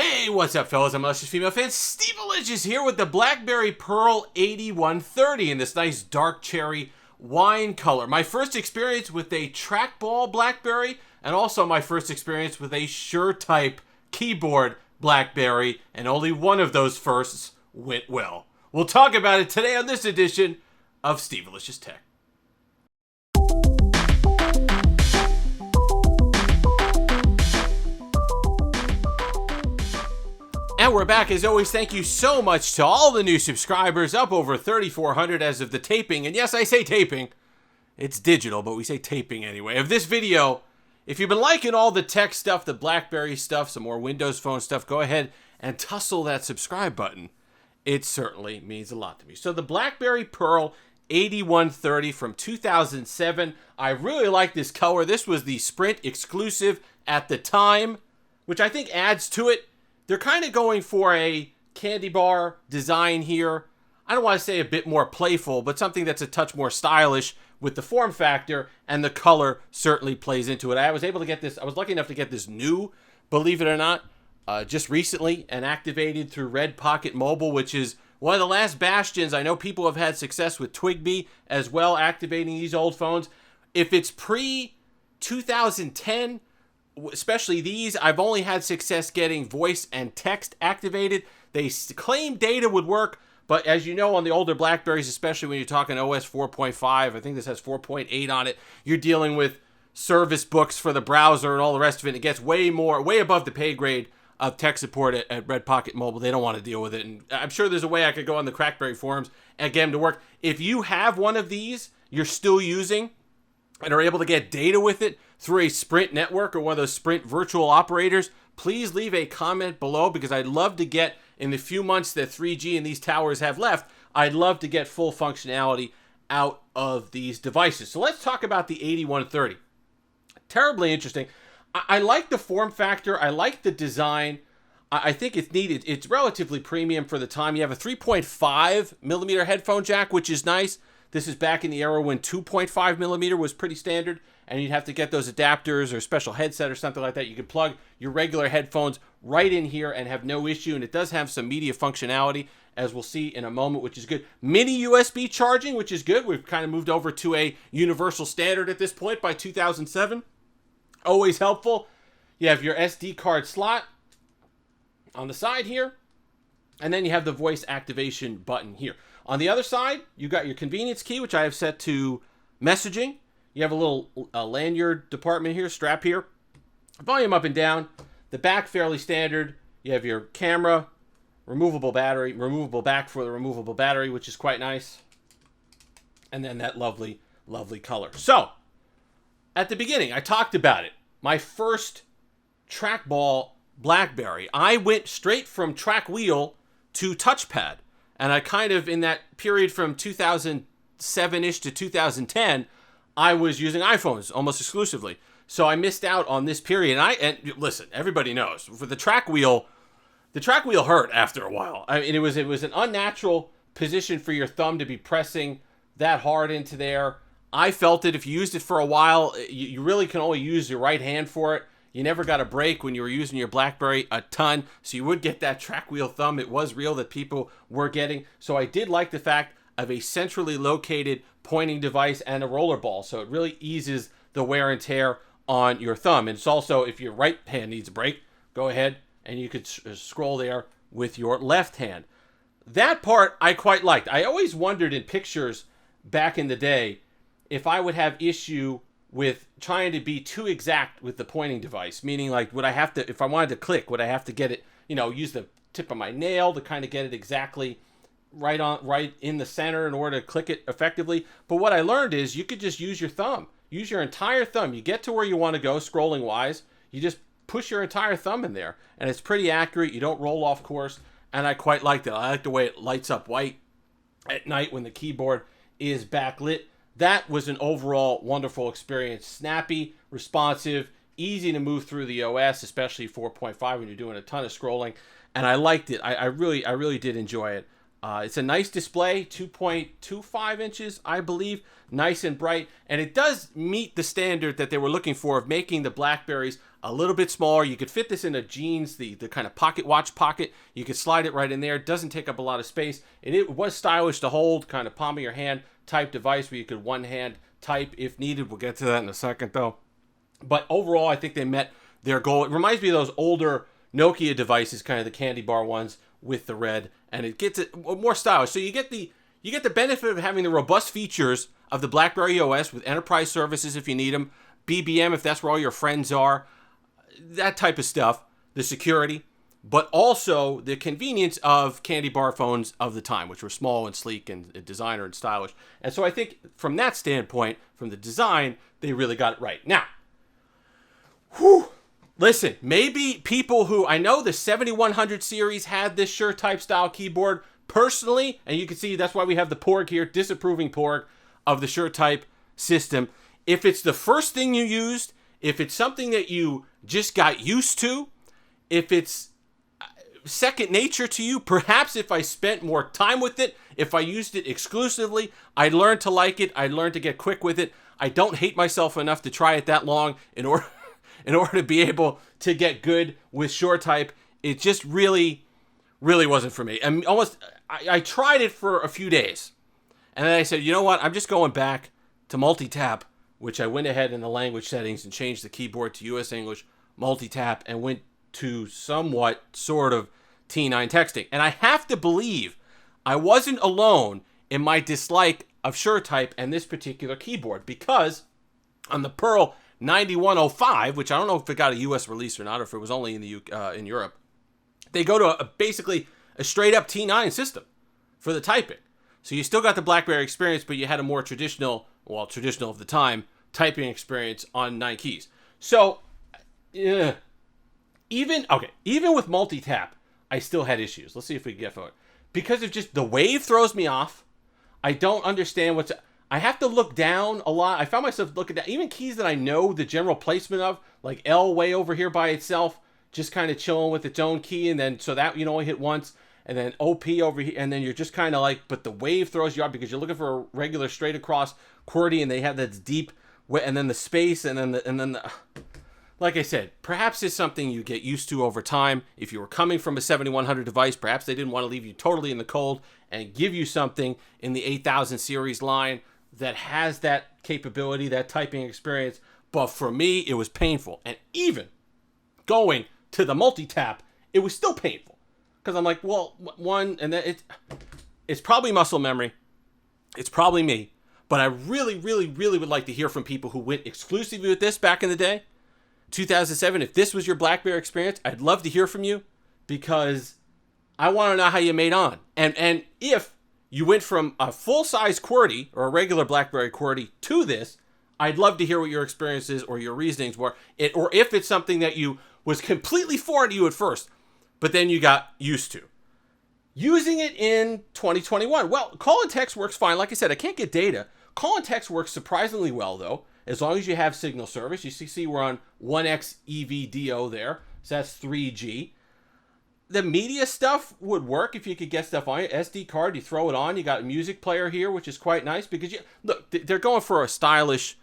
Hey, what's up, fellas? I'm Malicious Female Fan. Steve Malicious here with the BlackBerry Pearl 8130 in this nice dark cherry wine color. My first experience with a trackball BlackBerry, and also my first experience with a SureType keyboard BlackBerry, and only one of those firsts went well. We'll talk about it today on this edition of Steve Malicious Tech. And we're back. As always, thank you so much to all the new subscribers, up over 3,400 as of the taping. And yes, I say taping. It's digital, but we say taping anyway. Of this video, if you've been liking all the tech stuff, the BlackBerry stuff, some more Windows Phone stuff, go ahead and tussle that subscribe button. It certainly means a lot to me. So the BlackBerry Pearl 8130 from 2007. I really like this color. This was the Sprint exclusive at the time, which I think adds to it. They're kind of going for a candy bar design here. I don't want to say a bit more playful, but something that's a touch more stylish with the form factor, and the color certainly plays into it. I was able to get this, I was lucky enough to get this new, believe it or not, just recently, and activated through Red Pocket Mobile, which is one of the last bastions. I know people have had success with Twigby as well, activating these old phones. If it's pre-2010, especially these, I've only had success getting voice and text activated. They claim data would work, but as you know, on the older BlackBerries, especially when you're talking OS 4.5, I think this has 4.8 on it, you're dealing with service books for the browser and all the rest of it. It gets way above the pay grade of tech support at Red Pocket Mobile. They don't want to deal with it, and I'm sure there's a way I could go on the Crackberry forums and get them to work. If you have one of these you're still using and are able to get data with it through a Sprint network or one of those Sprint virtual operators, please leave a comment below, because I'd love to get, in the few months that 3G and these towers have left, I'd love to get full functionality out of these devices. So let's talk about the 8130. Terribly interesting. I like the form factor. I like the design. I think it's neat. It's relatively premium for the time. You have a 3.5 millimeter headphone jack, which is nice. This is back in the era when 2.5 millimeter was pretty standard, and you'd have to get those adapters or special headset or something like that. You could plug your regular headphones right in here and have no issue, and it does have some media functionality, as we'll see in a moment, which is good. Mini USB charging, which is good. We've kind of moved over to a universal standard at this point by 2007. Always helpful. You have your SD card slot on the side here, and then you have the voice activation button here. On the other side, you got your convenience key, which I have set to messaging. You have a little lanyard department here, strap here. Volume up and down. The back, fairly standard. You have your camera, removable battery, removable back for the removable battery, which is quite nice. And then that lovely, lovely color. So, at the beginning, I talked about it. My first trackball BlackBerry. I went straight from track wheel to touchpad. And I kind of, in that period from 2007-ish to 2010, I was using iPhones almost exclusively. So I missed out on this period. And listen, everybody knows, for the track wheel hurt after a while. I mean, it was an unnatural position for your thumb to be pressing that hard into there. I felt it. If you used it for a while, you really can only use your right hand for it. You never got a break when you were using your BlackBerry a ton, so you would get that track wheel thumb. It was real that people were getting. So I did like the fact of a centrally located pointing device and a roller ball, so it really eases the wear and tear on your thumb. And it's also, if your right hand needs a break, go ahead and you could scroll there with your left hand. That part I quite liked. I always wondered in pictures back in the day if I would have issue with trying to be too exact with the pointing device, meaning like, would I have to, if I wanted to click, would I have to get it, use the tip of my nail to kind of get it exactly right in the center in order to click it effectively? But what I learned is you could just use your thumb, use your entire thumb. You get to where you want to go scrolling wise, you just push your entire thumb in there, and it's pretty accurate. You don't roll off course, and I quite liked it. I like the way it lights up white at night when the keyboard is backlit. That was an overall wonderful experience. Snappy, responsive, easy to move through the OS, especially 4.5 when you're doing a ton of scrolling. And I liked it. I really did enjoy it. It's a nice display, 2.25 inches, I believe, nice and bright. And it does meet the standard that they were looking for of making the BlackBerrys a little bit smaller. You could fit this in a jeans, the kind of pocket watch pocket. You could slide it right in there. It doesn't take up a lot of space. And it was stylish to hold, kind of palm of your hand type device where you could one hand type if needed. We'll get to that in a second though. But overall, I think they met their goal. It reminds me of those older Nokia devices, kind of the candy bar ones with the red, and it gets it more stylish. So you get the benefit of having the robust features of the BlackBerry OS with enterprise services if you need them, BBM if that's where all your friends are, that type of stuff, the security, but also the convenience of candy bar phones of the time, which were small and sleek and designer and stylish. And so I think from that standpoint, from the design, they really got it right. Now, listen, maybe people who, I know the 7100 series had this SureType style keyboard personally, and you can see that's why we have the Porg here, disapproving Porg of the SureType system. If it's the first thing you used, if it's something that you just got used to, if it's second nature to you, perhaps if I spent more time with it, if I used it exclusively, I'd learn to like it, I'd learn to get quick with it. I don't hate myself enough to try it that long in order to be able to get good with SureType. It just really wasn't for me. And I tried it for a few days. And then I said, you know what? I'm just going back to multi-tap, which I went ahead in the language settings and changed the keyboard to US English multi-tap and went to somewhat sort of T9 texting. And I have to believe I wasn't alone in my dislike of SureType and this particular keyboard, because on the Pearl 9105, which I don't know if it got a US release or not, or if it was only in Europe, they go to basically a straight up T9 system for the typing. So you still got the BlackBerry experience, but you had a more traditional of the time, typing experience on 9 keys. So, even with multi-tap, I still had issues. Let's see if we can get forward. Because of just the wave throws me off. I don't understand I have to look down a lot. I found myself looking down. Even keys that I know the general placement of, like L way over here by itself, just kind of chilling with its own key, and then so that you only hit once, and then OP over here, and then you're just kind of like, but the wave throws you off because you're looking for a regular straight across QWERTY, and they have that deep, and then the space, and then the like I said, perhaps it's something you get used to over time. If you were coming from a 7100 device, perhaps they didn't want to leave you totally in the cold and give you something in the 8000 series line that has that capability, that typing experience. But for me, it was painful. And even going to the multi-tap, it was still painful. Because I'm like, well, and then it's probably muscle memory. It's probably me. But I really would like to hear from people who went exclusively with this back in the day. 2007, if this was your BlackBerry experience, I'd love to hear from you, because I want to know how you made on. And if you went from a full-size QWERTY or a regular BlackBerry QWERTY to this, I'd love to hear what your experiences or your reasonings were. Or if it's something that was completely foreign to you at first, but then you got used to. Using it in 2021. Well, call and text works fine. Like I said, I can't get data. Call and text works surprisingly well, though, as long as you have signal service. You see we're on 1x EVDO there, so that's 3G. The media stuff would work if you could get stuff on your SD card. You throw it on. You got a music player here, which is quite nice, because look, they're going for a stylish,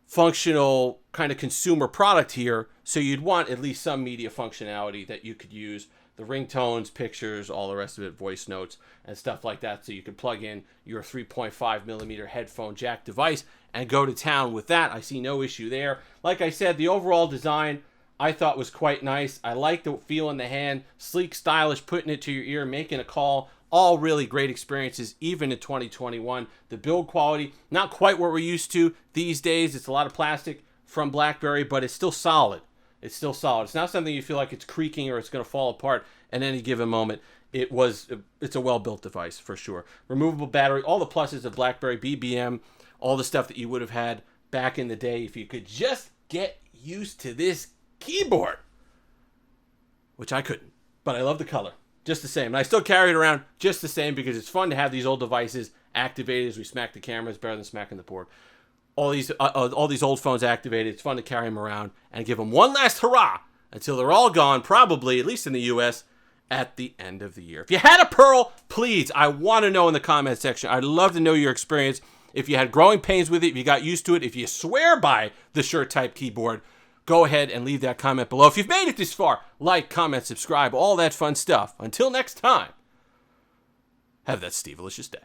functional kind of consumer product here, so you'd want at least some media functionality that you could use. The ringtones, pictures, all the rest of it, voice notes, and stuff like that, so you could plug in your 3.5 millimeter headphone jack device and go to town with that. I see no issue there. Like I said, the overall design I thought was quite nice. I like the feel in the hand, sleek, stylish, putting it to your ear, making a call. All really great experiences, even in 2021. The build quality, not quite what we're used to these days. It's a lot of plastic from BlackBerry, but it's still solid. It's still solid. It's not something you feel like it's creaking or it's going to fall apart at any given moment. It's a well-built device for sure. Removable battery, all the pluses of BlackBerry, BBM, all the stuff that you would have had back in the day if you could just get used to this keyboard, which I couldn't. But I love the color, just the same. And I still carry it around just the same because it's fun to have these old devices activated as we smack the camera. It's better than smacking the board. All these old phones activated. It's fun to carry them around and give them one last hurrah until they're all gone, probably, at least in the US, at the end of the year. If you had a Pearl, please, I want to know in the comment section. I'd love to know your experience. If you had growing pains with it, if you got used to it, if you swear by the SureType keyboard, go ahead and leave that comment below. If you've made it this far, like, comment, subscribe, all that fun stuff. Until next time, have that Steve-alicious day.